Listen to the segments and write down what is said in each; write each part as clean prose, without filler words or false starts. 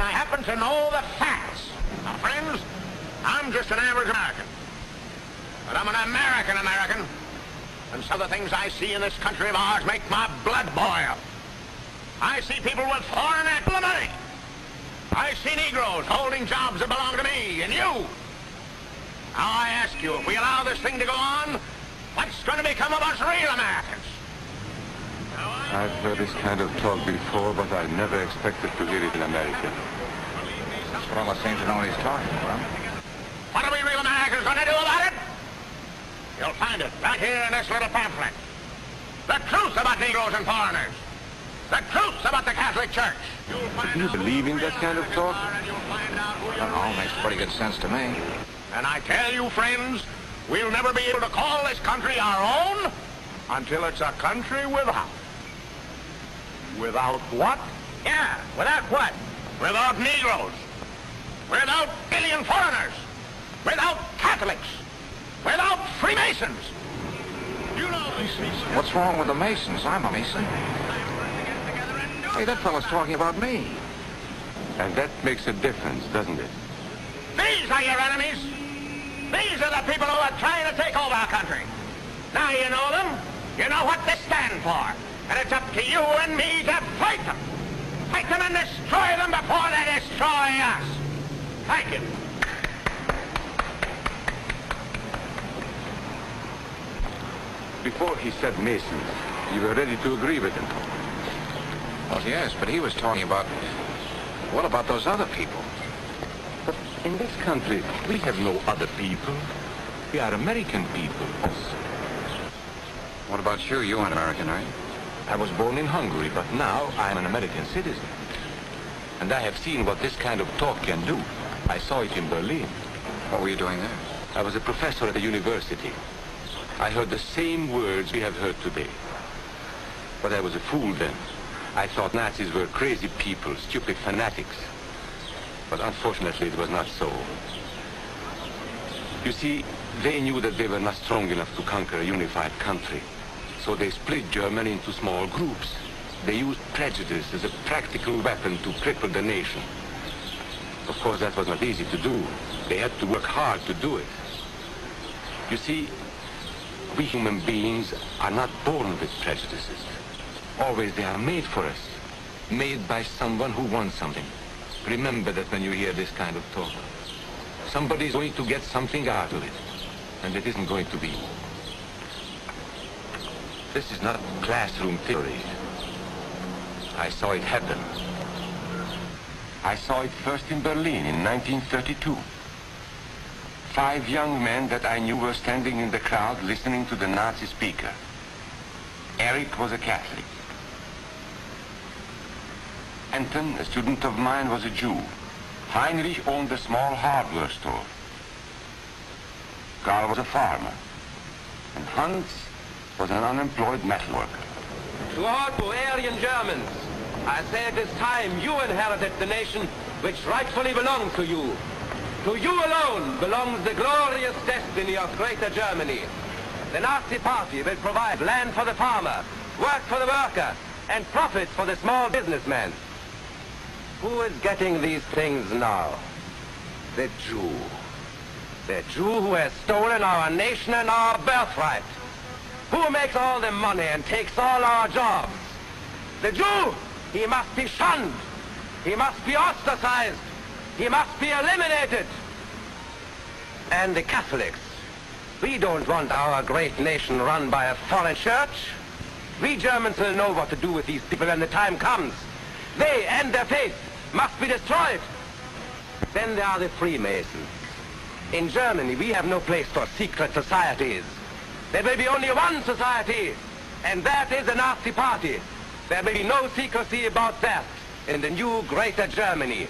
I happen to know the facts. Now, friends, I'm just an average American. But I'm an American. And some of the things I see in this country of ours make my blood boil. I see people with foreign money. I see Negroes holding jobs that belong to me and you. Now I ask you, if we allow this thing to go on, what's going to become of us real Americans? I've heard this kind of talk before, but I never expected to hear it in America. That's what almost seems to know what he's talking about. What are we real Americans going to do about it? You'll find it right here in this little pamphlet. The truth about Negroes and foreigners. The truth about the Catholic Church. Do you believe in that kind of talk? That all makes pretty good sense to me. And I tell you, friends, we'll never be able to call this country our own until it's a country without. Without what? Yeah, without what? Without Negroes. Without alien foreigners. Without Catholics. Without Freemasons. You know these Masons. What's wrong with the Masons? I'm a Mason. Hey, that fellow's talking about me. And that makes a difference, doesn't it? These are your enemies. These are the people who are trying to take over our country. Now you know them. You know what they stand for. And it's up to you and me to fight them. Fight them and destroy them before they destroy us. Thank you. Before he said Masons, you were ready to agree with him. Well, yes, but he was talking about... What about those other people? But in this country, we have no other people. We are American people. What about you? You're an American, right? I was born in Hungary, but now I'm an American citizen. And I have seen what this kind of talk can do. I saw it in Berlin. What were you doing there? I was a professor at a university. I heard the same words we have heard today. But I was a fool then. I thought Nazis were crazy people, stupid fanatics. But unfortunately, it was not so. You see, they knew that they were not strong enough to conquer a unified country. So they split Germany into small groups. They used prejudice as a practical weapon to cripple the nation. Of course, that was not easy to do. They had to work hard to do it. You see, we human beings are not born with prejudices. Always they are made for us. Made by someone who wants something. Remember that when you hear this kind of talk. Somebody's going to get something out of it. And it isn't going to be. This is not classroom theory. I saw it happen. I saw it first in Berlin in 1932. 5 young men that I knew were standing in the crowd listening to the Nazi speaker. Eric was a Catholic. Anton, a student of mine, was a Jew. Heinrich owned a small hardware store. Karl was a farmer. And Hans was an unemployed metal worker. To all Aryan Germans, I say it is time you inherited the nation which rightfully belongs to you. To you alone belongs the glorious destiny of Greater Germany. The Nazi Party will provide land for the farmer, work for the worker, and profits for the small businessman. Who is getting these things now? The Jew. The Jew who has stolen our nation and our birthright. Who makes all the money and takes all our jobs? The Jew, he must be shunned. He must be ostracized. He must be eliminated. And the Catholics. We don't want our great nation run by a foreign church. We Germans will know what to do with these people when the time comes. They and their faith must be destroyed. Then there are the Freemasons. In Germany, we have no place for secret societies. There will be only one society, and that is the Nazi Party. There will be no secrecy about that in the new Greater Germany.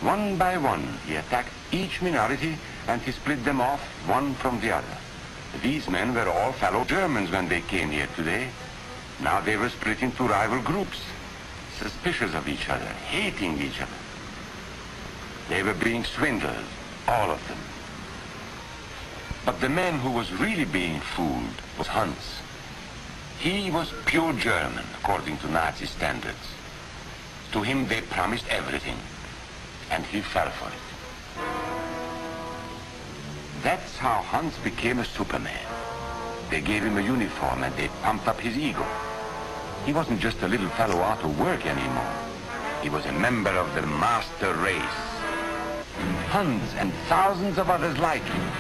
One by one, he attacked each minority and he split them off one from the other. These men were all fellow Germans when they came here today. Now they were split into rival groups, suspicious of each other, hating each other. They were being swindled, all of them. But the man who was really being fooled was Hans. He was pure German, according to Nazi standards. To him they promised everything. and he fell for it. That's how Hans became a Superman. They gave him a uniform and they pumped up his ego. He wasn't just a little fellow out of work anymore. He was a member of the master race. Hans and thousands of others like him,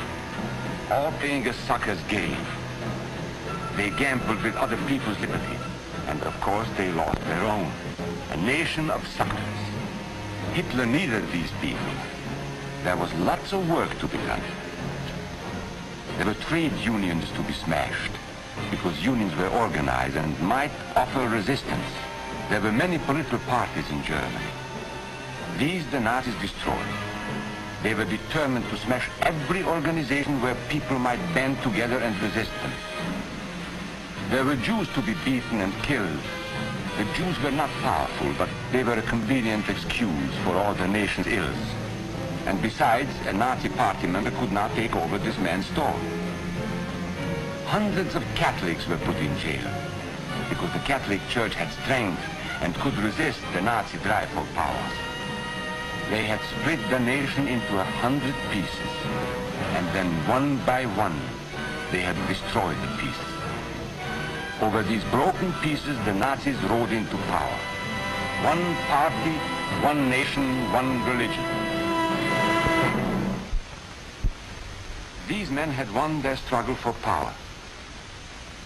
all playing a sucker's game. They gambled with other people's liberty, and of course they lost their own. A nation of suckers. Hitler needed these people. There was lots of work to be done. There were trade unions to be smashed, because unions were organized and might offer resistance. There were many political parties in Germany. These the Nazis destroyed. They were determined to smash every organization where people might band together and resist them. There were Jews to be beaten and killed. The Jews were not powerful, but they were a convenient excuse for all the nation's ills. And besides, a Nazi party member could not take over this man's store. Hundreds of Catholics were put in jail because the Catholic Church had strength and could resist the Nazi drive for power. They had split the nation into 100 pieces, and then one by one, they had destroyed the pieces. Over these broken pieces, the Nazis rode into power. One party, one nation, one religion. These men had won their struggle for power.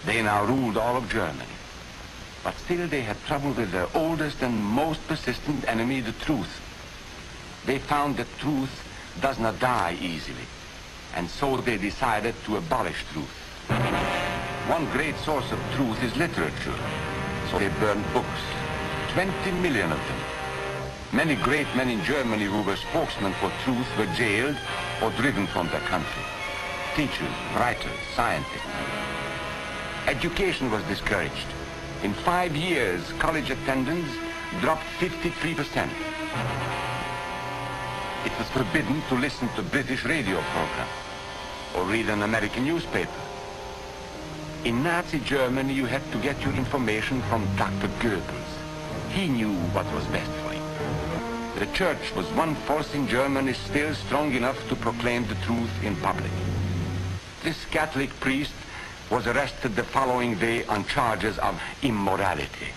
They now ruled all of Germany. But still they had trouble with their oldest and most persistent enemy, the truth. They found that truth does not die easily, and so they decided to abolish truth. One great source of truth is literature, so they burned books, 20 million of them. Many great men in Germany who were spokesmen for truth were jailed or driven from their country. Teachers, writers, scientists. Education was discouraged. In 5 years, college attendance dropped 53%. It was forbidden to listen to British radio programs or read an American newspaper. In Nazi Germany, you had to get your information from Dr. Goebbels. He knew what was best for you. The church was one force in Germany still strong enough to proclaim the truth in public. This Catholic priest was arrested the following day on charges of immorality.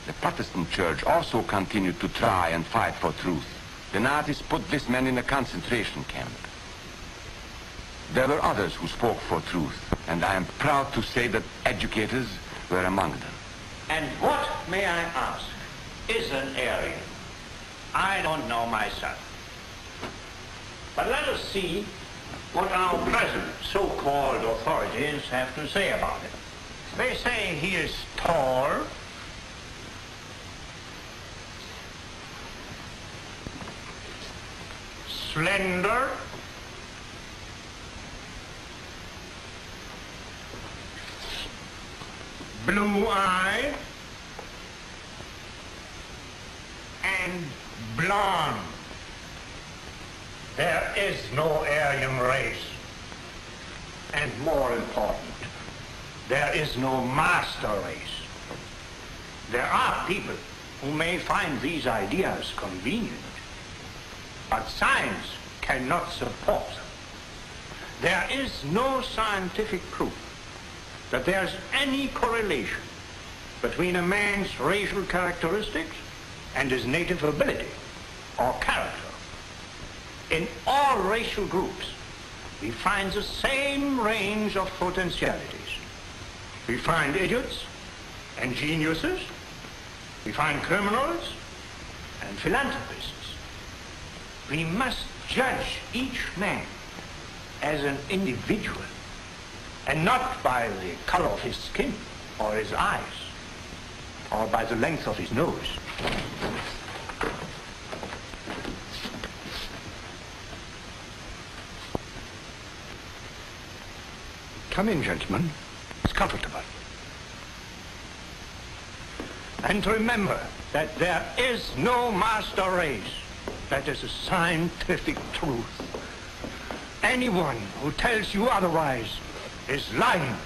The Protestant church also continued to try and fight for truth. The Nazis put this man in a concentration camp. There were others who spoke for truth, and I am proud to say that educators were among them. And what, may I ask, is an Aryan? I don't know myself. But let us see what our present so-called authorities have to say about it. They say he is tall, slender, blue-eyed, and blonde. There is no Aryan race. And more important, there is no master race. There are people who may find these ideas convenient, but science cannot support them. There is no scientific proof that there's any correlation between a man's racial characteristics and his native ability or character. In all racial groups, we find the same range of potentialities. We find idiots and geniuses. We find criminals and philanthropists. We must judge each man as an individual and not by the color of his skin or his eyes or by the length of his nose. Come in, gentlemen. It's comfortable. And remember that there is no master race. That is a scientific truth. Anyone who tells you otherwise is lying.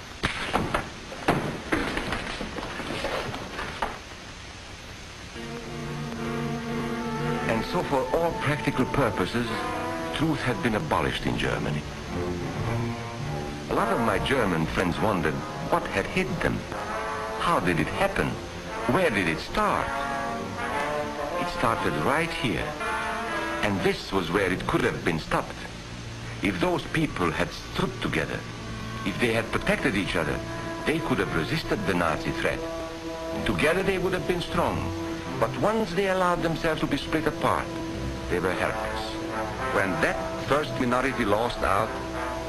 And so for all practical purposes, truth had been abolished in Germany. A lot of my German friends wondered what had hit them. How did it happen? Where did it start? It started right here. And this was where it could have been stopped. If those people had stood together, if they had protected each other, they could have resisted the Nazi threat. Together they would have been strong. But once they allowed themselves to be split apart, they were helpless. When that first minority lost out,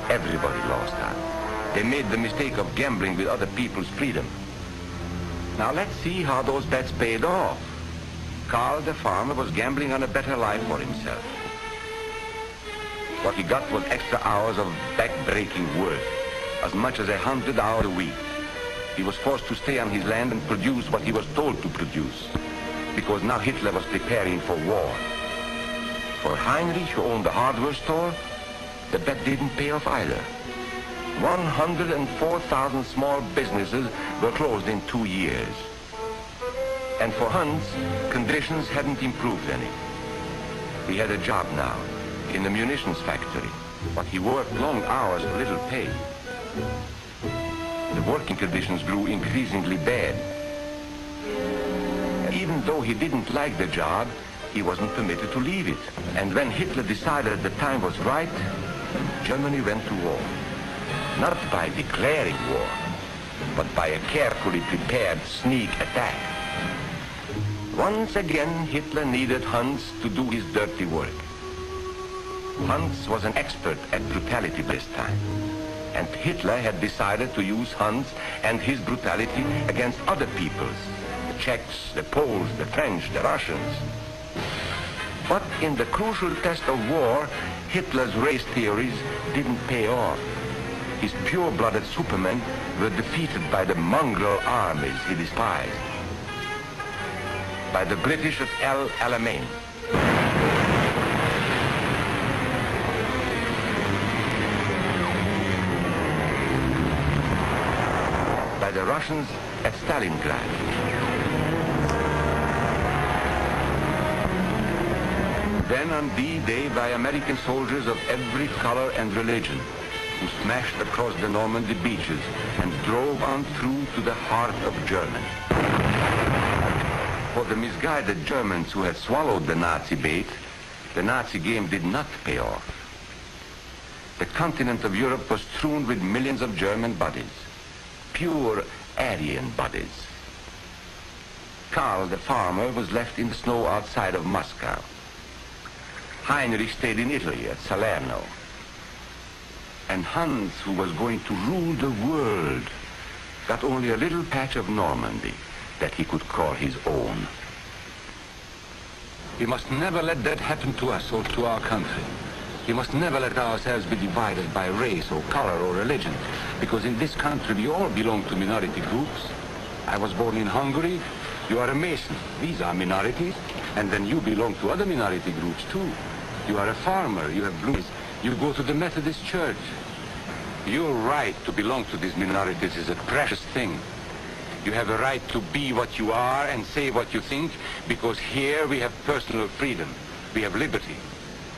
everybody lost out. They made the mistake of gambling with other people's freedom. Now let's see how those bets paid off. Karl the farmer was gambling on a better life for himself. What he got was extra hours of back-breaking work, as much as 100 hours a week. He was forced to stay on his land and produce what he was told to produce, because now Hitler was preparing for war. For Heinrich, who owned the hardware store, the bet didn't pay off either. 104,000 small businesses were closed in 2 years. And for Hans, conditions hadn't improved any. He had a job now in the munitions factory, but he worked long hours for little pay. The working conditions grew increasingly bad. Even though he didn't like the job, he wasn't permitted to leave it. And when Hitler decided the time was right, Germany went to war. Not by declaring war, but by a carefully prepared sneak attack. Once again, Hitler needed Hans to do his dirty work. Hans was an expert at brutality this time. And Hitler had decided to use Hans and his brutality against other peoples. The Czechs, the Poles, the French, the Russians. But in the crucial test of war, Hitler's race theories didn't pay off. His pure-blooded supermen were defeated by the mongrel armies he despised. By the British at El Alamein. By the Russians at Stalingrad. Then on D-Day by American soldiers of every color and religion, who smashed across the Normandy beaches and drove on through to the heart of Germany. For the misguided Germans who had swallowed the Nazi bait, the Nazi game did not pay off. The continent of Europe was strewn with millions of German bodies, pure Aryan bodies. Karl the farmer was left in the snow outside of Moscow. Heinrich stayed in Italy at Salerno. And Hans, who was going to rule the world, got only a little patch of Normandy that he could call his own. We must never let that happen to us or to our country. We must never let ourselves be divided by race or color or religion, because in this country we all belong to minority groups. I was born in Hungary. You are a Mason. These are minorities. And then you belong to other minority groups too. You are a farmer. You have blues. You go to the Methodist Church. Your right to belong to these minorities is a precious thing. You have a right to be what you are and say what you think, because here we have personal freedom. We have liberty.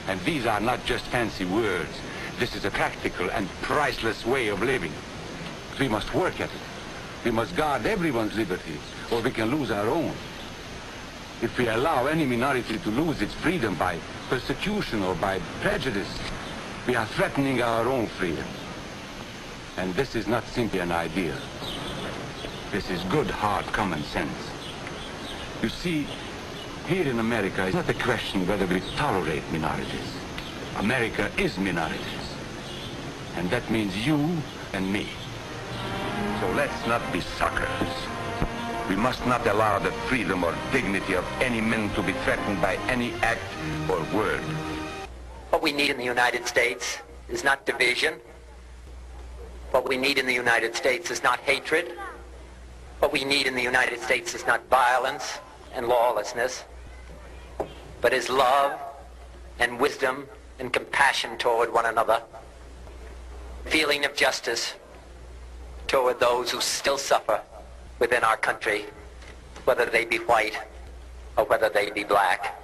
And these are not just fancy words. This is a practical and priceless way of living. We must work at it. We must guard everyone's liberty, or we can lose our own. If we allow any minority to lose its freedom by persecution or by prejudice, we are threatening our own freedom. And this is not simply an idea. This is good, hard common sense. You see, here in America, it's not a question whether we tolerate minorities. America is minorities. And that means you and me. So let's not be suckers. We must not allow the freedom or dignity of any man to be threatened by any act or word. What we need in the United States is not division. What we need in the United States is not hatred. What we need in the United States is not violence and lawlessness, but is love and wisdom and compassion toward one another, feeling of justice toward those who still suffer within our country, whether they be white or whether they be black.